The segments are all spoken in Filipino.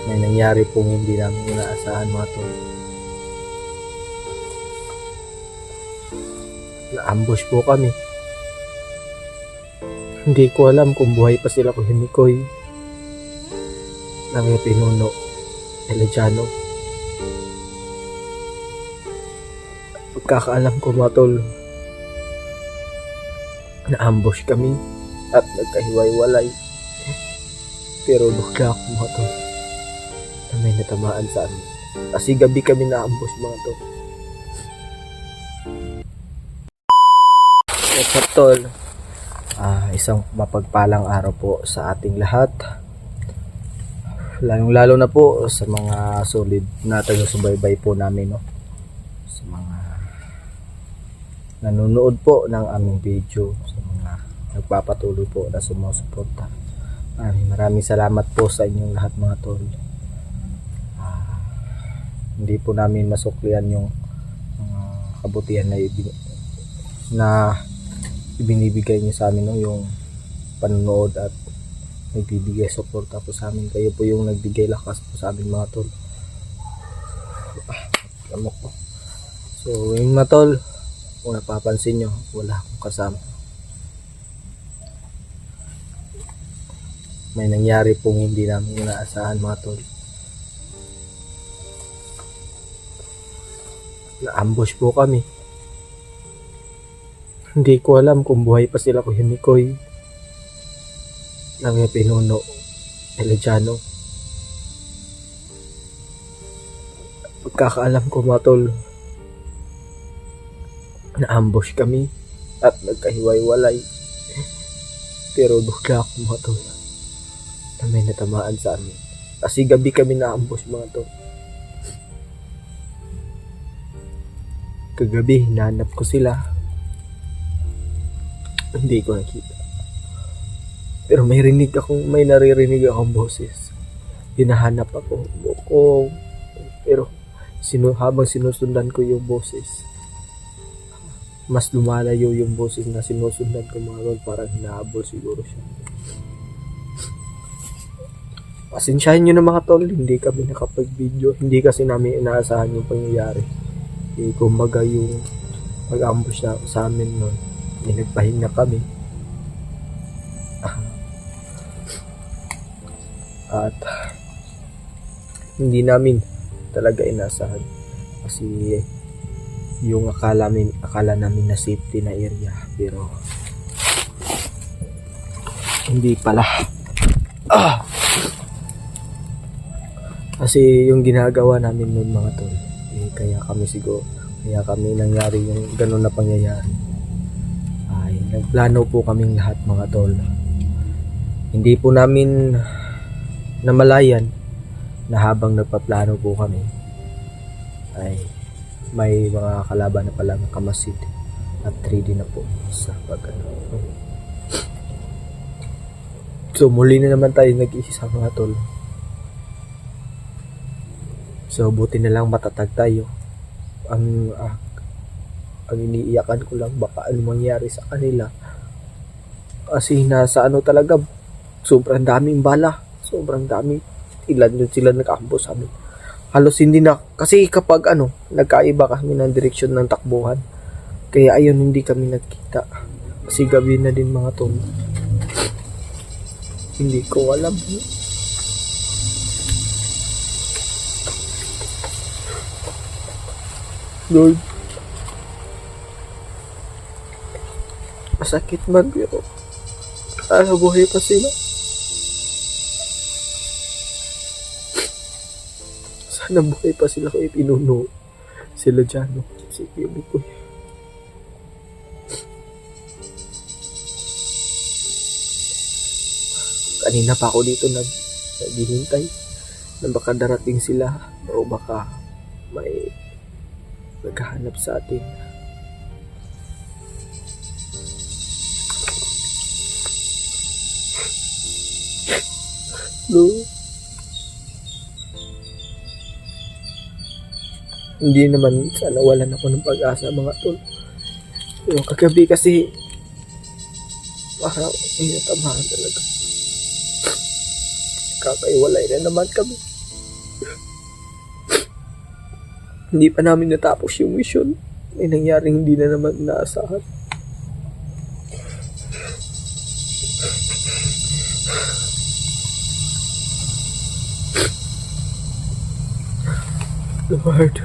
May nangyari pong hindi namin inaasahan mga tol. Na-ambush po kami. Hindi ko alam kung buhay pa sila Kuya Mikoy, ng Pinuno, Elejano. Pagkakaalam ko mga tol, na-ambush kami at nagkahiwa-hiwalay. Pero bigla ako mga tol na may natamaan sa amin. Kasi gabi kami na-ambush mga tol. What's up tol? Isang mapagpalang araw po sa ating lahat. Lalong-lalo na po sa mga solid na taga-subaybay po namin, no? Sa mga nanonood po ng aming video, sa mga nagpapatuloy po na sumusuporta. Maraming salamat po sa inyong lahat mga tol. Hindi po namin masuklian yung kabutihan na ibinibigay niyo sa amin, no? Yung panonood at nagbibigay suporta po sa amin. Kayo po yung nagbigay lakas po sa amin mga tol. Lamok po. So yung mga tol, kung napapansin nyo, wala akong kasama. May nangyari pong hindi namin inaasahan mga tol. Na-ambush po kami. Hindi ko alam kung buhay pa sila Kuya Mikoy, ng Pinuno, Elejano. Pagkakaalam ko mga tol, na-ambush kami at nagkahiwa-hiwalay. Pero bigla ako mga tol na may natamaan sa amin. Kasi gabi kami na-ambush mga tol. Kagabi hinahanap ko sila, hindi ko nakita. Pero may naririnig akong boses. Hinahanap ako. Pero habang sinusundan ko yung boses, mas lumalayo yung boses na sinusundan ko mga tol. Parang hinahabol siguro siya. Pasensyahan nyo na mga tol, hindi kami nakapag-video. Hindi kasi namin inaasahan yung pangyayari. Kumbaga yung pag-ambush na sa amin nun, nagpahinga kami. At hindi namin talaga inasahan kasi yung akala namin na safety na area, pero hindi pala. Kasi yung ginagawa namin noon mga tol, kaya kami nangyari yung ganun na pangyayari. Nagplano po kaming lahat mga tol. Hindi po namin namalayan na habang nagpaplano po kami ay may mga kalaban na palang kamasid at 3D na po sa pagano. So muli na naman tayo nag-iisa mga tol. So buti na lang matatag tayo. Ang iniiyakan ko lang baka ano mangyari sa kanila. Kasi nasa talaga, sobrang daming bala. Sobrang dami. Ilan yun sila nag-ambush sa amin. Halos hindi na. Kasi kapag nagkaiba kami ng direksyon ng takbuhan. Kaya ayun, hindi kami nagkita. Kasi gabi na din mga tol. Hindi ko alam. Lord, masakit man pero sana buhay pa sila. Sana buhay pa sila kay Pinuno, sila Jano, si Kuya Mikoy. Kanina pa ako dito naghihintay na baka darating sila o baka may naghahanap sa atin. Lord, hindi naman sana walan ako ng pag-asa mga tol. Pero kagabi kasi parang may natamaan talaga. Kakaiwalay na naman kami. Hindi pa namin natapos yung mission. May nangyaring hindi na naman inaasahan. Lord.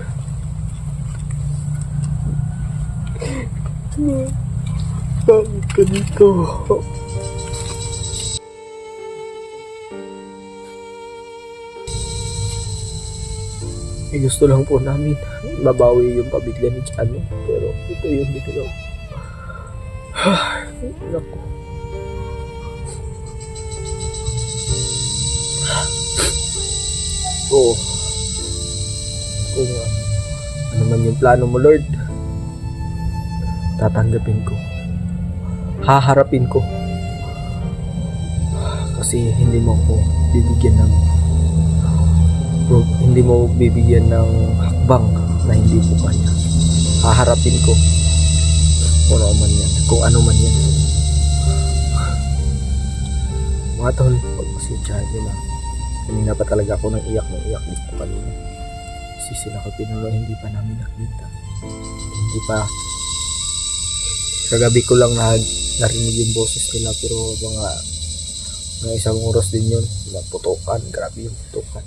Bakit ka dito? Gusto lang po namin mabawi yung pamilya ni Chano, pero ito yung biglaw. Naku. Oo. Kung ano man yung plano mo, Lord, tatanggapin ko. Haharapin ko. Kasi hindi mo bibigyan ng hakbang na hindi ko kaya. Haharapin ko kung ano man yan. Mga tol, pagpasensyahan nyo na. Kanina pa talaga ako nang iyak dito kanina. Kasi sila ko pinuno, hindi pa namin nakita. Hindi pa. Kagabi ko lang narinig yung boses nila, pero mga isang oras din yun. Putukan, grabe yung putukan.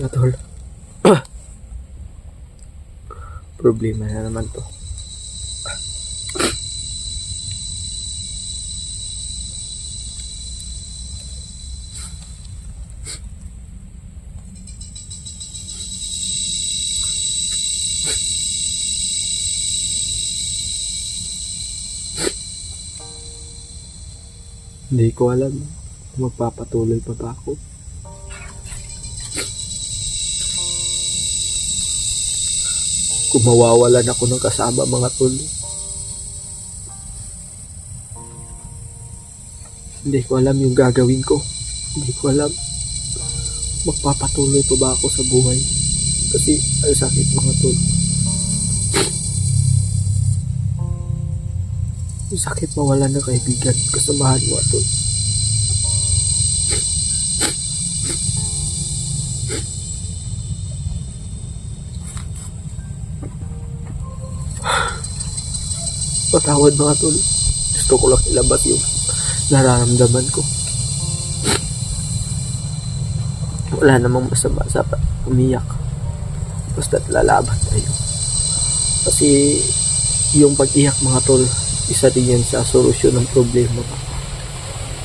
Tol. Problema na naman to. Hindi ko alam kung magpapatuloy pa ba ako. Kung mawawalan ako ng kasama, mga tol. Hindi ko alam yung gagawin ko. Hindi ko alam magpapatuloy pa ba ako sa buhay. Kasi ang sakit, mga tol. Ang sakit mawalan ng kaibigan, kasamahan, mga tol. Patawad, mga tol. Gusto ko lang ilabas yung nararamdaman ko. Wala namang masama sa umiyak. Basta't lalaban tayo. Kasi yung pag-iyak, mga tol, isa din yan sa solusyon ng problema.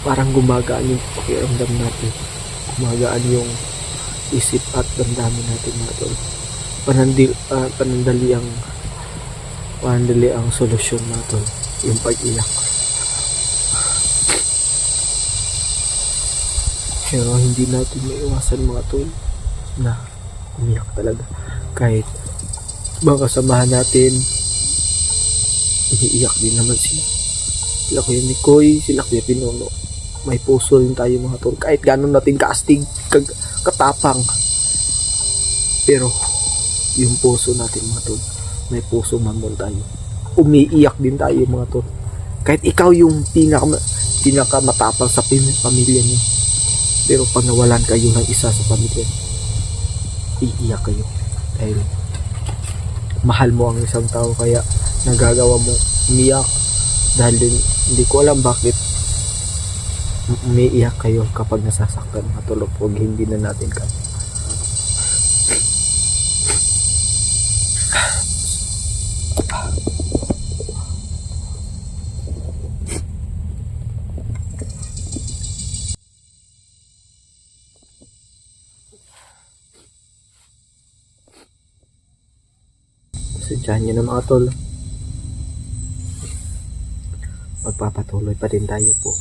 Parang gumagaan yung pakiramdam natin. Gumagaan yung isip at damdamin natin, mga tol. Panandali ang solusyon, mga tol. Yung pag-iyak. Pero hindi natin maiwasan, mga tol, na umiyak talaga. Kahit mga kasamahan natin, iniiyak din naman sila. Sila Kuya Mikoy, sila Kuya Pinuno. May puso rin tayo, mga tol. Kahit gano'n natin kaastig, katapang. Pero yung puso natin, mga tol, may puso mamon tayo. Umiiyak din tayo, mga tol. Kahit ikaw yung pinakamatapang sa pamilya niyo. Pero pag nawalan kayo ng isa sa pamilya, iiyak kayo. Dahil mahal mo ang isang tao, kaya nagagawa mo umiyak. Dahil din, hindi ko alam bakit umiiyak kayo kapag nasasaktan, mga tol. Huwag hindi na natin kaya. Sadyahan nyo na, mga tol. Magpapatuloy pa din tayo po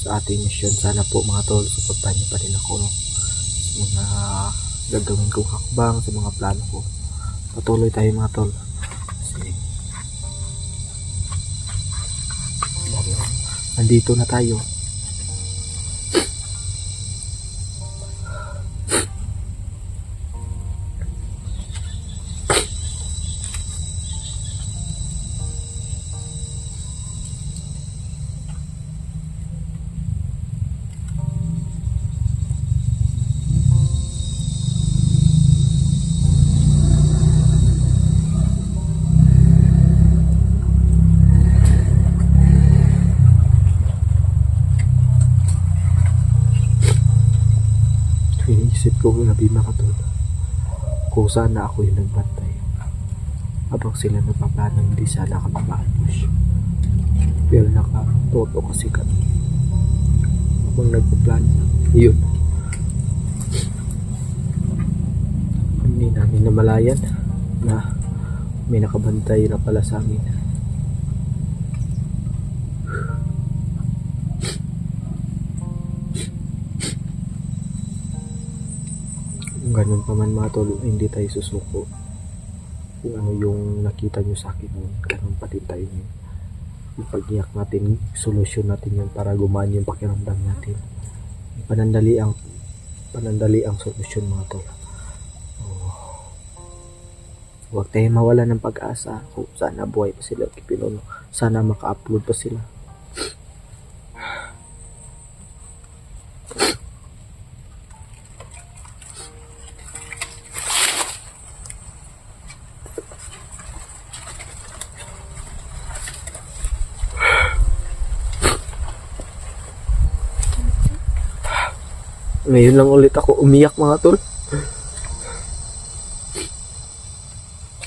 sa ating mission. Sana po, mga tol, suportahan nyo pa rin ako, no? Sa mga gagawin kong hakbang, sa mga plano ko. Patuloy tayo, mga tol. Kasi nandito na tayo. Naisip ko gabi mga tol, kung sana ako yung nagbantay. Habang sila nagpaplano, hindi sana kami ma-ambush. Pero nakatoto kasi kami. Habang nagpaplano, yun. Hindi namin namalayan na may nakabantay na pala sa amin. Kung ganun pa man mga tol, hindi tayo susuko. Kung ano yung nakita nyo sa akin, ganun pa din tayo ngayon. Yung pag-iyak natin, solusyon natin yun para gumaan yung pakiramdam natin. Panandali ang solusyon mga tol. Huwag tayo mawala ng pag-asa. Kung sana buhay pa sila kay Pinuno, sana maka-upload pa sila. Ngayon lang ulit ako umiyak mga tol.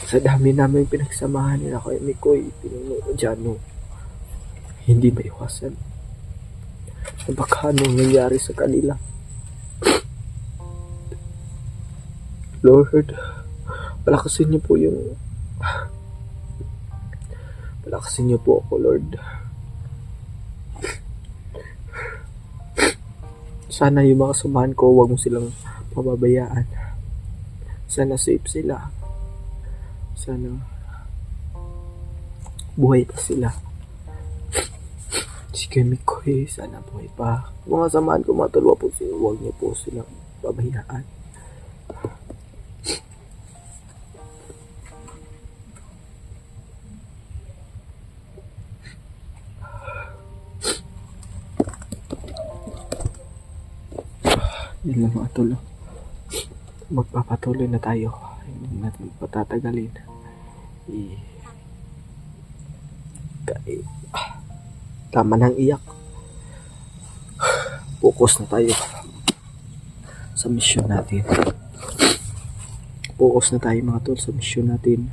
Sa dami namin pinagsamahan nila kay Mikoy, Pinuno, Jano. Hindi maiwasan na baka anong nangyari sa kanila. Lord, palakasin niyo po ako, Lord. Sana yung mga samahan ko, huwag mo silang pababayaan. Sana safe sila. Sana buhay pa sila. Si Mikoy, sana buhay pa. Mga samahan ko, matulwa po sila. Huwag niyo po silang pabayaan. Yun lang mga tol. Magpapatuloy na tayo. Hindi natin patatagalin. Tama nang iyak. Focus na tayo sa mission natin. Focus na tayo mga tol sa mission natin.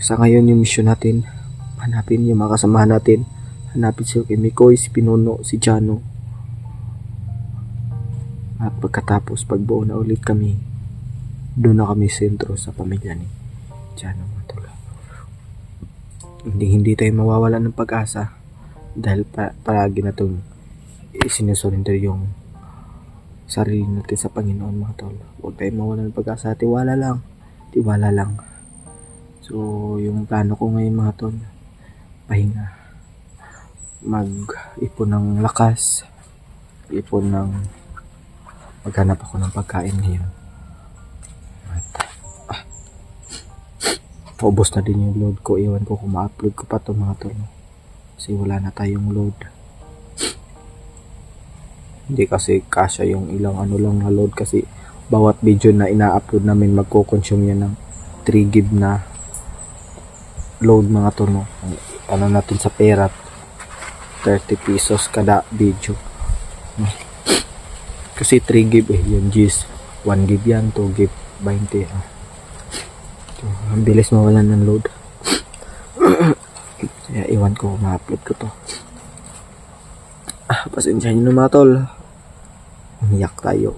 Sa ngayon yung mission natin, hanapin yung mga kasamahan natin. Hanapin si Mikoy, si Pinuno, si Jano. At pagkatapos, pagbuo na ulit kami, doon na kami sentro sa pamilya ni Jano mga tol. Hindi tayo mawawala ng pag-asa dahil palagi na itong isinusurrender yung sarili natin sa Panginoon mga tol. Huwag tayo mawala ng pag-asa, tiwala lang. So yung plano ko ngayon mga tol, pahinga, mag-ipon ng lakas, maghanap ako ng pagkain ngayon. Paubos na din yung load ko. Iwan ko kung ma-upload ko pa ito mga tol. Kasi wala na tayong load. Hindi kasi kasya yung ilang lang na load. Kasi bawat video na ina-upload namin, magko-consume yan ng 3 GB na load mga tol. Ano natin sa pera, 30 pesos kada video. Kasi 3 GB yung G's. 1 GB yan, 2 GB, 20. So, ang bilis mawalan ng load. Kaya iwan ko, ma-upload ko to. Pasensya nyo na mga tol. Umiyak tayo.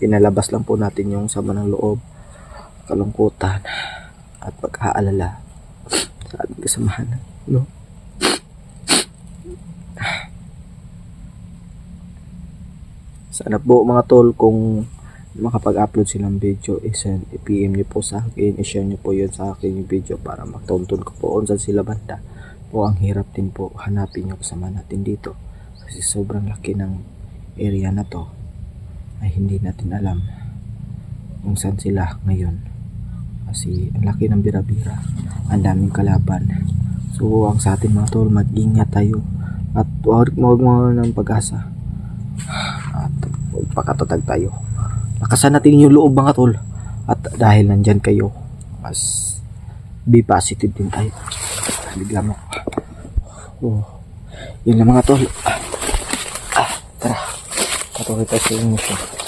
Pinalabas lang po natin yung sama ng loob, kalungkutan, at pag-aalala sa ating kasamahan. No? Sana po mga tol, kung makapag-upload silang video, i-PM nyo po sa akin, i-share nyo po yun sa akin yung video para magtuntun ko po kung saan sila banda. Po ang hirap din po hanapin yung kasama natin dito kasi sobrang laki ng area na to ay hindi natin alam kung saan sila ngayon kasi ang laki ng bira-bira, ang daming kalaban. So ang sa atin mga tol, mag-ingat tayo at huwag mo ng pag-asa at magpakatatag tayo. Lakasan natin yung loob mga tol, at dahil nandyan kayo, mas be positive din tayo. Bigla mo Oh, yun lang mga tol. Tara. Patuloy tayo sa inyo.